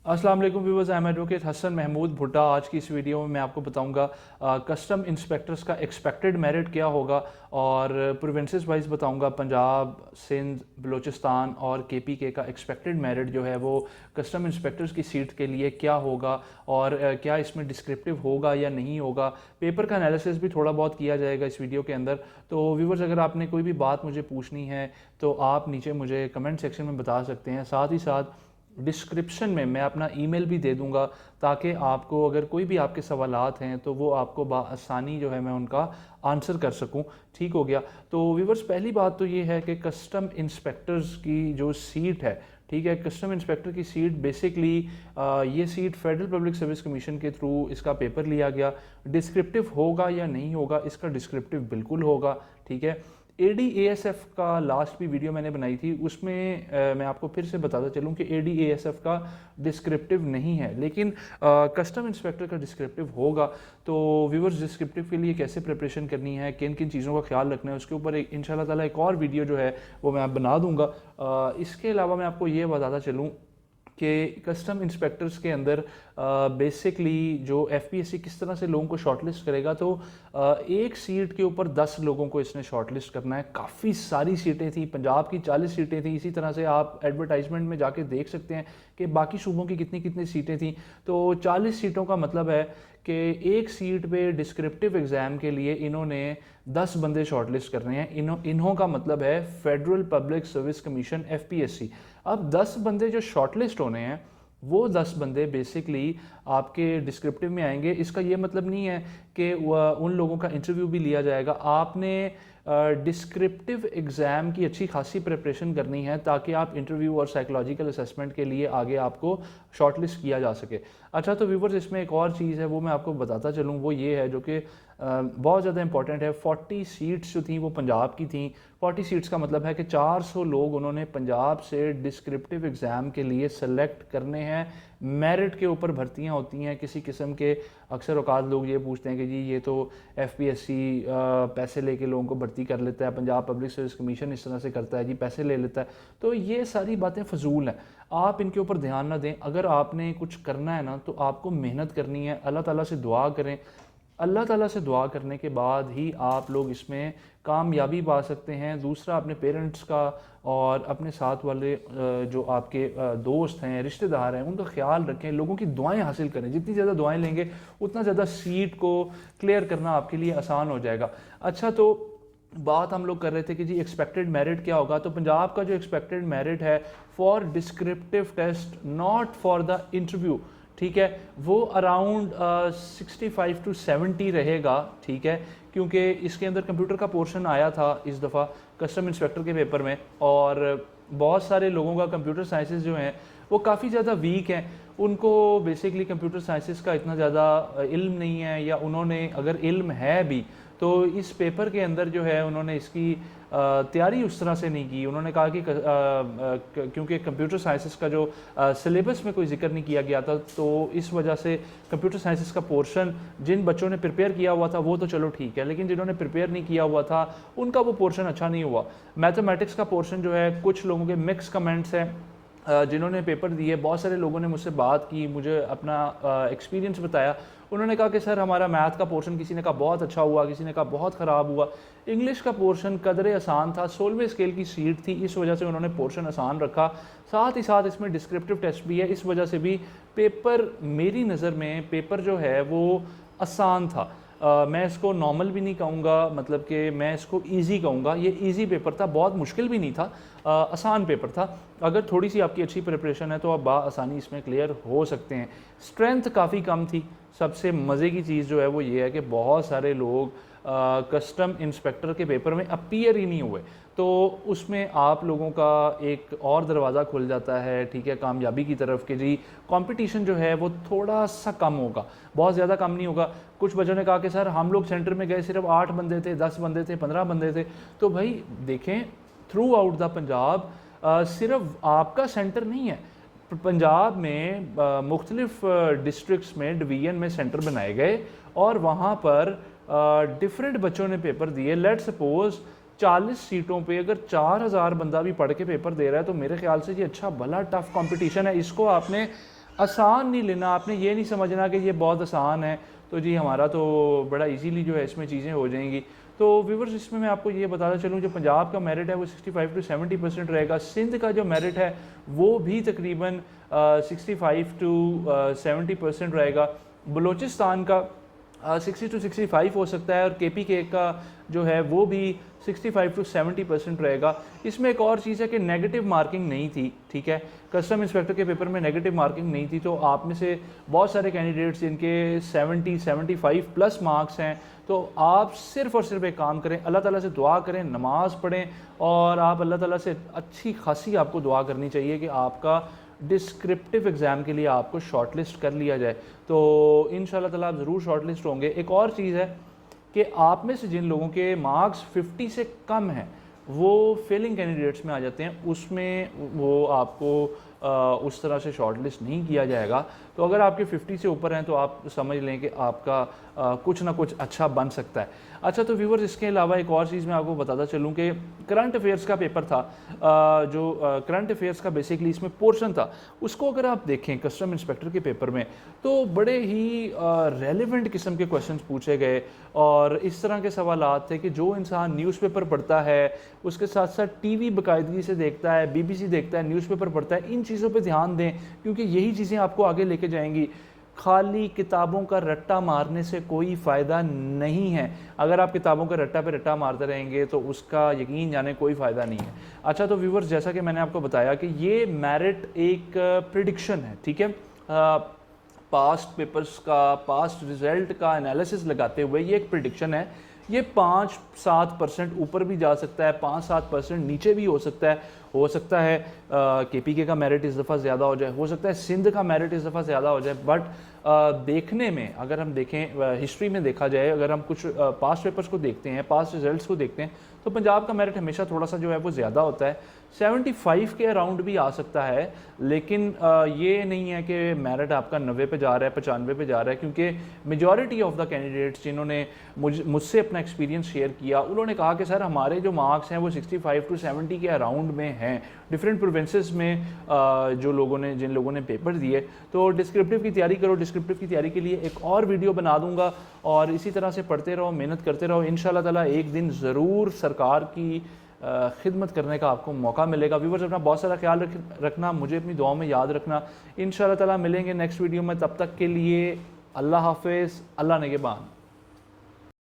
अस्सलाम वालेकुम viewers, I am advocate Hasan Mahmood Bhutta. आज की इस वीडियो में मैं आपको बताऊंगा कस्टम इंस्पेक्टर्स का एक्सपेक्टेड मेरिट क्या होगा और प्रोविंसेस वाइज बताऊंगा। पंजाब, सिंध, बलूचिस्तान और केपीके का एक्सपेक्टेड मेरिट जो है वो कस्टम इंस्पेक्टर्स की सीट के लिए क्या होगा और क्या इसमें डिस्क्रिप्टिव होगा या नहीं होगा। पेपर का एनालिसिस भी थोड़ा बहुत किया जाएगा इस वीडियो के अंदर। तो व्यूअर्स, अगर आपने कोई भी बात मुझे पूछनी है तो आप नीचे मुझे कमेंट सेक्शन में बता सकते हैं। साथ ही साथ डिस्क्रिप्शन में मैं अपना ईमेल भी दे दूंगा, ताकि आपको अगर कोई भी आपके सवालात हैं तो वो आपको आसानी जो है मैं उनका आंसर कर सकूं। ठीक हो गया। तो व्यूवर्स, पहली बात तो ये है कि कस्टम इंस्पेक्टर्स की जो सीट है, ठीक है, कस्टम इंस्पेक्टर की सीट बेसिकली ये seat federal public service commission के थ्रू इसका पेपर लिया गया। डिस्क्रिप्टिव होगा या नहीं होगा? इसका डिस्क्रिप्टिव बिल्कुल होगा। ठीक है। ADASF का लास्ट भी वीडियो मैंने बनाई थी, उसमें मैं आपको फिर से बताता चलूँ कि ADASF का डिस्क्रिप्टिव नहीं है, लेकिन कस्टम इंस्पेक्टर का डिस्क्रिप्टिव होगा। तो व्यूवर्स, डिस्क्रिप्टिव के लिए कैसे प्रिपरेशन करनी है, किन किन चीज़ों का ख्याल रखना है, उसके ऊपर इंशाल्लाह ताला एक और वीडियो जो है वो मैं आप बना दूंगा। इसके अलावा मैं आपको ये बताता चलूँ कि कस्टम इंस्पेक्टर्स के अंदर बेसिकली जो FPSC किस तरह से लोगों को शॉर्टलिस्ट करेगा। तो एक सीट के ऊपर 10 लोगों को इसने शॉर्टलिस्ट करना है। काफ़ी सारी सीटें थी, पंजाब की 40 सीटें थी। इसी तरह से आप एडवर्टाइजमेंट में जाके देख सकते हैं कि बाकी सूबों की कितनी कितनी सीटें थी। तो 40 सीटों का मतलब है कि एक सीट पे डिस्क्रिप्टिव एग्ज़ाम के लिए इन्होंने 10 बंदे शॉर्टलिस्ट करने हैं। इन्हों का मतलब है federal public service commission, FPSC। अब 10 बंदे जो शॉर्टलिस्ट होने हैं वो 10 बंदे बेसिकली आपके डिस्क्रिप्टिव में आएंगे। इसका ये मतलब नहीं है कि उन लोगों का इंटरव्यू भी लिया जाएगा। आपने डिस्क्रिप्टिव एग्ज़ाम की अच्छी खासी प्रिपरेशन करनी है ताकि आप इंटरव्यू और साइकोलॉजिकल असेसमेंट के लिए आगे आपको शॉर्टलिस्ट किया जा सके। अच्छा, तो व्यूवर्स, इसमें एक और चीज़ है वो मैं आपको बताता चलूँ, वो ये है जो कि बहुत ज़्यादा इंपॉर्टेंट है। 40 सीट्स जो थी वो पंजाब की थी। 40 सीट्स का मतलब है कि 400 लोग उन्होंने पंजाब से डिस्क्रिप्टिव एग्ज़ाम के लिए सेलेक्ट करने हैं। मेरिट के ऊपर भर्तियां होती हैं किसी किस्म के। अक्सर औकात लोग ये पूछते हैं कि जी ये तो FPSC पैसे लेके लोगों को भर्ती कर लेता है, पंजाब पब्लिक सर्विस कमीशन इस तरह से करता है जी, पैसे ले लेता है। तो ये सारी बातें फजूल हैं, आप इनके ऊपर ध्यान ना दें। अगर आपने कुछ करना है ना तो आपको मेहनत करनी है, अल्लाह ताला से दुआ करें। अल्लाह ताला से दुआ करने के बाद ही आप लोग इसमें कामयाबी पा सकते हैं। दूसरा, अपने पेरेंट्स का और अपने साथ वाले जो आपके दोस्त हैं, रिश्तेदार हैं, उनका ख्याल रखें। लोगों की दुआएं हासिल करें। जितनी ज़्यादा दुआएं लेंगे उतना ज़्यादा सीट को क्लियर करना आपके लिए आसान हो जाएगा। अच्छा, तो बात हम लोग कर रहे थे कि जी एक्सपेक्टेड मेरिट क्या होगा। तो पंजाब का जो एक्सपेक्टेड मेरिट है for descriptive test, not for the interview, ठीक है, वो अराउंड 65 to 70 रहेगा। ठीक है, क्योंकि इसके अंदर कंप्यूटर का पोर्शन आया था इस दफ़ा कस्टम इंस्पेक्टर के पेपर में, और बहुत सारे लोगों का कंप्यूटर साइंसेस जो हैं वो काफ़ी ज़्यादा वीक हैं। उनको बेसिकली कंप्यूटर साइंसेस का इतना ज़्यादा इल्म नहीं है, या उन्होंने अगर इल्म है भी तो इस पेपर के अंदर जो है उन्होंने इसकी तैयारी उस तरह से नहीं की। उन्होंने कहा कि क्योंकि कंप्यूटर साइंसेस का जो सिलेबस में कोई जिक्र नहीं किया गया था, तो इस वजह से कंप्यूटर साइंसेस का पोर्शन जिन बच्चों ने प्रिपेयर किया हुआ था वो तो चलो ठीक है, लेकिन जिन्होंने प्रिपेयर नहीं किया हुआ था उनका वो पोर्शन अच्छा नहीं हुआ। मैथमेटिक्स का पोर्शन जो है, कुछ लोगों के मिक्स कमेंट्स हैं जिन्होंने पेपर दिए। बहुत सारे लोगों ने मुझसे बात की, मुझे अपना एक्सपीरियंस बताया। उन्होंने कहा कि सर हमारा मैथ का पोर्शन, किसी ने कहा बहुत अच्छा हुआ, किसी ने कहा बहुत ख़राब हुआ। इंग्लिश का पोर्शन कदरे आसान था, 16वें स्केल की सीट थी, इस वजह से उन्होंने पोर्शन आसान रखा। साथ ही साथ इसमें डिस्क्रिप्टिव टेस्ट भी है, इस वजह से भी पेपर, मेरी नज़र में पेपर जो है वो आसान था। मैं इसको नॉर्मल भी नहीं कहूँगा, मतलब कि मैं इसको इजी कहूँगा। ये इजी पेपर था, बहुत मुश्किल भी नहीं था, आसान पेपर था। अगर थोड़ी सी आपकी अच्छी प्रिपरेशन है तो आप आसानी इसमें क्लियर हो सकते हैं। स्ट्रेंथ काफ़ी कम थी। सबसे मज़े की चीज़ जो है वो ये है कि बहुत सारे लोग कस्टम इंस्पेक्टर के पेपर में अपीयर ही नहीं हुए, तो उसमें आप लोगों का एक और दरवाज़ा खुल जाता है, ठीक है, कामयाबी की तरफ कि जी कंपटीशन जो है वो थोड़ा सा कम होगा, बहुत ज़्यादा कम नहीं होगा। कुछ बच्चों ने कहा कि सर हम लोग सेंटर में गए, सिर्फ 8 बंदे थे, 10 बंदे थे, 15 बंदे थे। तो भाई देखें, थ्रू आउट द पंजाब सिर्फ आपका सेंटर नहीं है, पंजाब में मुख्तलिफ डिस्ट्रिक्ट्स में, डिवीज़न में सेंटर बनाए गए और वहाँ पर डिफरेंट बच्चों ने पेपर दिए। लेट सपोज 40 सीटों पे अगर 4000 बंदा भी पढ़ के पेपर दे रहा है तो मेरे ख्याल से ये अच्छा भला टफ कंपटीशन है। इसको आपने आसान नहीं लेना, आपने ये नहीं समझना कि ये बहुत आसान है तो जी हमारा तो बड़ा इजीली जो है इसमें चीज़ें हो जाएंगी। तो व्यूवर्स इसमें मैं आपको ये बताना चलूँ, जो पंजाब का मेरिट है वो 65 to 70% रहेगा। सिंध का जो मेरिट है वो भी तकरीबन 65 to 70% रहेगा। बलूचिस्तान का 60 to 65 हो सकता है, और KPK का जो है वो भी 65 to 70% रहेगा। इसमें एक और चीज़ है कि नेगेटिव मार्किंग नहीं थी, ठीक है, कस्टम इंस्पेक्टर के पेपर में नेगेटिव मार्किंग नहीं थी। तो आप में से बहुत सारे कैंडिडेट्स जिनके 70-75 प्लस मार्क्स हैं, तो आप सिर्फ़ और सिर्फ एक काम करें, अल्लाह ताला से दुआ करें, नमाज़ पढ़ें, और आप अल्लाह ताला से अच्छी खासी आपको दुआ करनी चाहिए कि आपका डिस्क्रिप्टिव एग्ज़ाम के लिए आपको शॉर्टलिस्ट कर लिया जाए। तो इंशाल्लाह ताला आप ज़रूर शॉर्टलिस्ट होंगे। एक और चीज़ है कि आप में से जिन लोगों के मार्क्स 50 से कम हैं वो फेलिंग कैंडिडेट्स में आ जाते हैं, उसमें वो आपको उस तरह से शॉर्टलिस्ट नहीं किया जाएगा। तो अगर आपके 50 से ऊपर हैं तो आप समझ लें कि आपका कुछ ना कुछ अच्छा बन सकता है। अच्छा, तो व्यूवर्स इसके अलावा एक और चीज़ मैं आपको बताता चलूँ कि करंट अफेयर्स का पेपर था, जो करंट अफेयर्स का बेसिकली इसमें पोर्शन था, उसको अगर आप देखें कस्टम इंस्पेक्टर के पेपर में तो बड़े ही रेलिवेंट किस्म के क्वेश्चंस पूछे गए, और इस तरह के सवालात थे कि जो इंसान न्यूज़पेपर पढ़ता है, उसके साथ साथ TV बाकायदगी से देखता है, BBC देखता है, न्यूज़पेपर पढ़ता है, इन चीज़ों पे ध्यान दें, क्योंकि यही चीज़ें आपको आगे लेके जाएंगी। खाली किताबों का रट्टा मारने से कोई फ़ायदा नहीं है। अगर आप किताबों के रट्टा पे रट्टा मारते रहेंगे तो उसका यकीन जाने कोई फ़ायदा नहीं है। अच्छा, तो व्यूवर्स जैसा कि मैंने आपको बताया कि ये मेरिट एक प्रिडिक्शन है, ठीक है, पास्ट पेपर्स का, पास्ट रिज़ल्ट का एनालिसिस लगाते हुए ये एक प्रिडिक्शन है। ये 5-7% ऊपर भी जा सकता है, 5-7% नीचे भी हो सकता है। हो सकता है KPK का मेरिट इस दफ़ा ज़्यादा हो जाए, हो सकता है सिंध का मेरिट इस दफ़ा ज़्यादा हो जाए। बट देखने में, अगर हम देखें हिस्ट्री में देखा जाए, अगर हम कुछ पास्ट पेपर्स को देखते हैं, पास्ट रिजल्ट्स को देखते हैं, तो पंजाब का मेरिट हमेशा थोड़ा सा जो है वो ज़्यादा होता है, 75 के अराउंड भी आ सकता है। लेकिन ये नहीं है कि मेरिट आपका 90 पे जा रहा है, 95 पे जा रहा है, क्योंकि मेजॉरिटी ऑफ द कैंडिडेट्स जिन्होंने मुझसे अपना एक्सपीरियंस शेयर किया, उन्होंने कहा कि सर हमारे जो मार्क्स हैं वो 65 to 70 के अराउंड में हैं। डिफरेंट प्रोविंसेस में जिन लोगों ने पेपर दिए। तो डिस्क्रिप्टिव की तैयारी करो, डिस्क्रिप्टिव की तैयारी के लिए एक और वीडियो बना दूंगा, और इसी तरह से पढ़ते रहो, मेहनत करते रहो। इंशाल्लाह ताला एक दिन ज़रूर सरकार की खिदमत करने का आपको मौका मिलेगा। व्यूवर्स अपना बहुत सारा ख्याल रखना, मुझे अपनी दुआओं में याद रखना। इंशाल्लाह ताला मिलेंगे नेक्स्ट वीडियो में, तब तक के लिए अल्लाह हाफिज़, अल्लाह निगहबान।